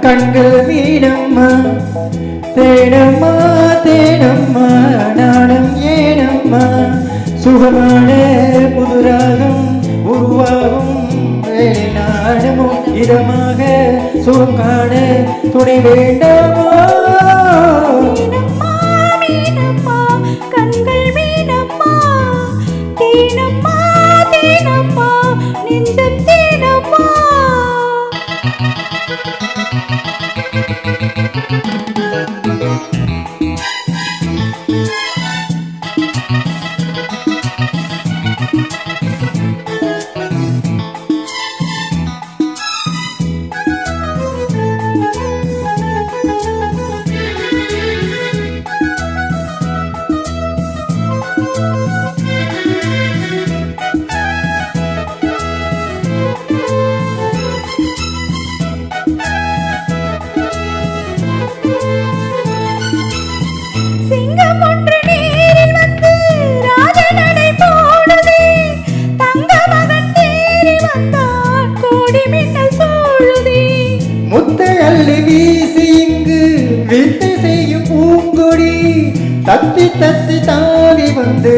கண்கள் மீனம்மா தேனம்மா தேனம்மா நாணம் ஏனம்மா சுகமான புதுராகம் உருவாகும் நாணமும் இதமாக சுகம் காண துணை வேண்டாமா கண்கள் மீனம்மா தேனம்மா தேனம்மா நெஞ்சம் தேனம்மா முத்தையள்ளி வீசி இங்கு வித்தை செய்யும் பூங்கொடி தத்தி தத்தி தாவி வந்து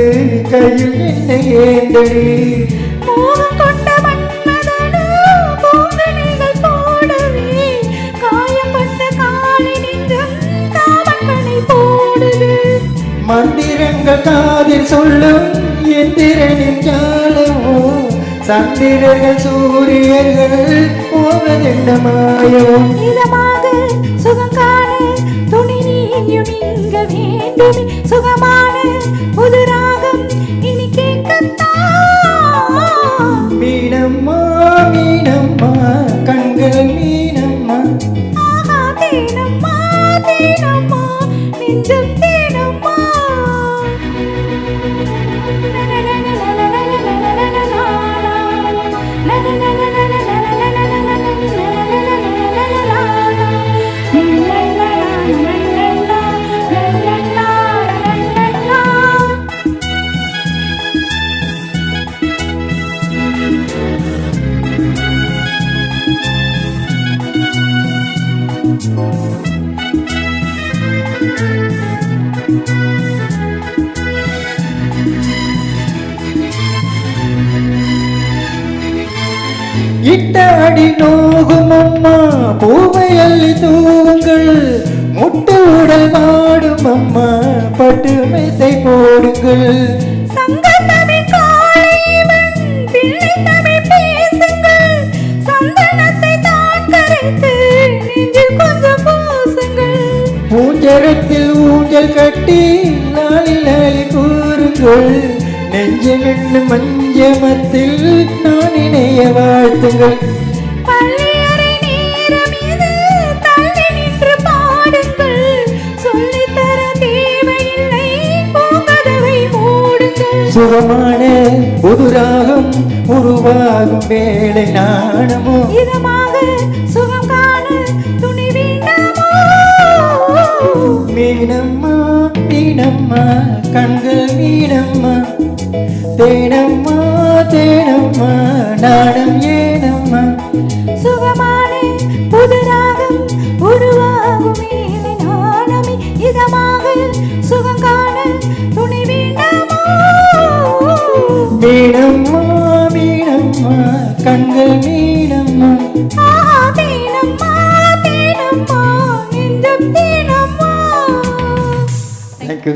கையில் என்ன ஏந்தடி மோகம் கொண்ட மன்மதனோ பூங்கனிகள் போடவே காயப்பட்ட காலை நெஞ்சம் காமக்கனை போடுது மந்திரங்கள் காதில் சொல்லும் எந்திரனின் ஜாலமோ சந்திரர்கள் சூரியர்கள் போவதென்ன மாயம் இதமாக சுகம் காண துணி நீயும் இங்க வேண்டுமே சுகமான புது ராகம் இனி கேட்கத்தான் மீனம்மா மீனம்மா கண்கள் மீனம்மா ஆஹா தேனம்மா தேனம்மா நெஞ்சம் தேனம்மா இட்ட அடி நோகும் அம்மா பூவை அள்ளி தூவுங்கள் முட்டு உடல் மாடும் அம்மா பட்டு மெத்தை போடுங்கள் சங்கத்தமிழ் காளைவன் பிள்ளை தமிழ் பேசுங்கள் சந்தனத்தை தான் கரைத்து நெஞ்சில் கொஞ்சம் பூசுங்கள் பூஞ்சரத்தில் ஊஞ்சல் கட்டி நாளி நாளி கூறுங்கள் நெஞ்சம் என்ன மஞ்சமத்தில் நான் இணைய வாழ்த்துங்கள் பள்ளியறை நேரம் இது தள்ளி நின்று பாடுங்கள் சொல்லித்தர தேவையில்லை பூங்கதவை மூடுங்கள் சுகமான புதுராகம் உருவாகும் வேளை நாணமோ இதமாக சுகம் காண துணி வேண்டாமோ மீனம்மா மீனம்மா கண்கள் மீனம்மா தேனம்மா தேனம்மா நாணம் ஏனம்மா சுகமான புது ராகம் உருவாகும் மேலே நாணமே இதமாக சுகம் காண துணி வேண்டாமோ மீனம்மா மீனம்மா கண்கள் மீனம்மா ஆஹா தேனம்மா தேனம்மா நெஞ்சம் தேனம்மா தேங்க்யூ